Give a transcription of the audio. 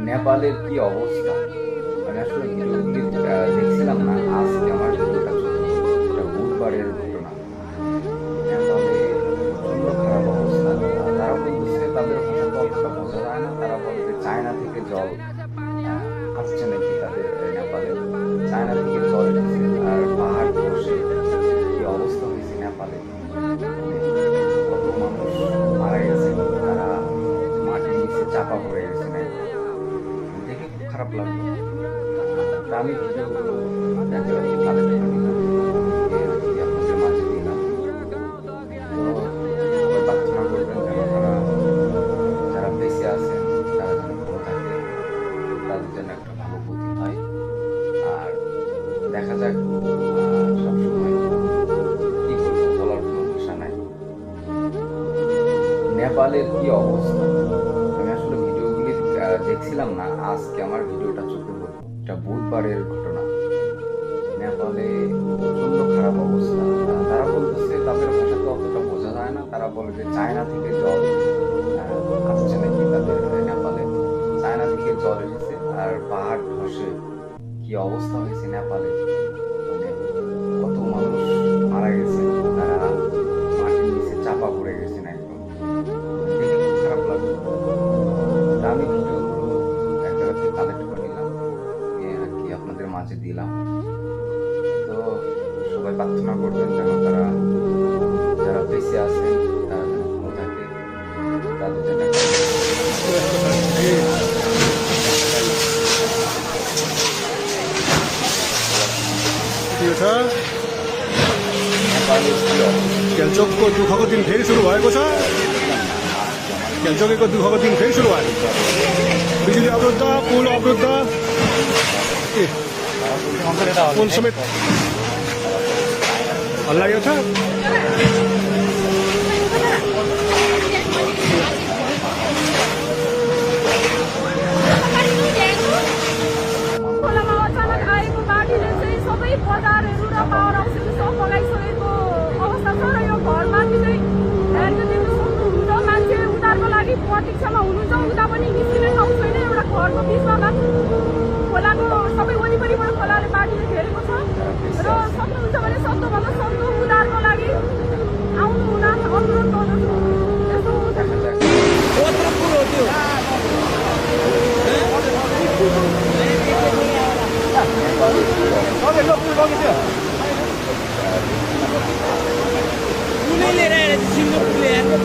নেপালের কি অবস্থা! আমি আসলে ভিডিওগুলি দেখছিলাম না, আজকে আমার ভিডিওটা চলে। এটা বুধবারের ঘটনা। নেপালে প্রচন্ড খারাপ অবস্থা। তারা বলতেছে, তাদের ভাষা তো অতটা বোঝা যায় না, তারা বলে যে চায়না থেকে জল আসছে নাকি তাদের নেপালে। চায়না থেকে জল এসেছে আর পাহাড় ধসে কি অবস্থা হয়েছে নেপালে। কত মানুষ মারা গেছে, তারা মাটির নিচে চাপা পড়ে গেছে না, দেখে খুব খারাপ লাগলো। তা আমি ভিডিওগুলো একেবারে কালেক্ট করে নিলাম, আপনাদের মাঝে দিলাম। তো সবাই প্রার্থনা করবেন যেন তারা যারা বেঁচে আছেন তারা যেন ভালো থাকে, তাদের জন্য একটা ভালো গতি হয়। আর দেখা যাক, সবসময় কি করবো বলার কোনো ভাষা নাই। নেপালের কি অবস্থা! আমি আসলে ভিডিওগুলি দেখছিলাম না, আজকে আমার ভিডিওটা চোখে পড়লো। এটা বুধবারের ঘটনা। নেপালে প্রচন্ড খারাপ অবস্থা। তারা বলতেছে, তাদের ভাষা তো অতটা বোঝা যায় না, তারা বলে যে চায়না থেকে জল আসছে নাকি তাদের নেপালে। চায়না থেকে জল এসেছে আর পাহাড় ধসে কি অবস্থা হয়েছে নেপালে। মানে কত মানুষ মারা গেছে, তারা মাটির নিচে চাপা পড়ে গেছেন একদম, দেখে খুব খারাপ লাগলো। তা আমি ভিডিওগুলো এক জায়গা থেকে কালেক্ট করে নিলাম, আর কি আপনাদের মাঝে দিলাম। তো সবাই প্রার্থনা করবেন যেন তারা যারা বেঁচে আছেন তারা যেন ভালো থাকে, তাদের জন্য केल्चोकको दुःखको दिन फेरि सुरु भएको छ। केल्चोकेको दुःखको दिन फेरि सुरु भयो। बिजुली अवरुद्ध, पुल अवरुद्ध, पुल समेत हल्लायो छ। बजारहरू र पावर हाउसहरू सब बगाइसकेको अवस्था छ र यो घरमाथि चाहिँ हेर्नु सक्नुहुन्छ। मान्छे उधारको लागि प्रतीक्षामा हुनुहुन्छ, उता पनि निस्किने ठाउँ छैन। एउटा घरको बिचमा खोलाको सबै वरिपरिबाट खोलाले बाढीले घेरेको छ र सक्नुहुन्छ भने सक्दोभन्दा सक्दो उधारको लागि आउनु हुन अनुरोध गर्दछु। लिएर आएर सिङ्गो ल्याएर ले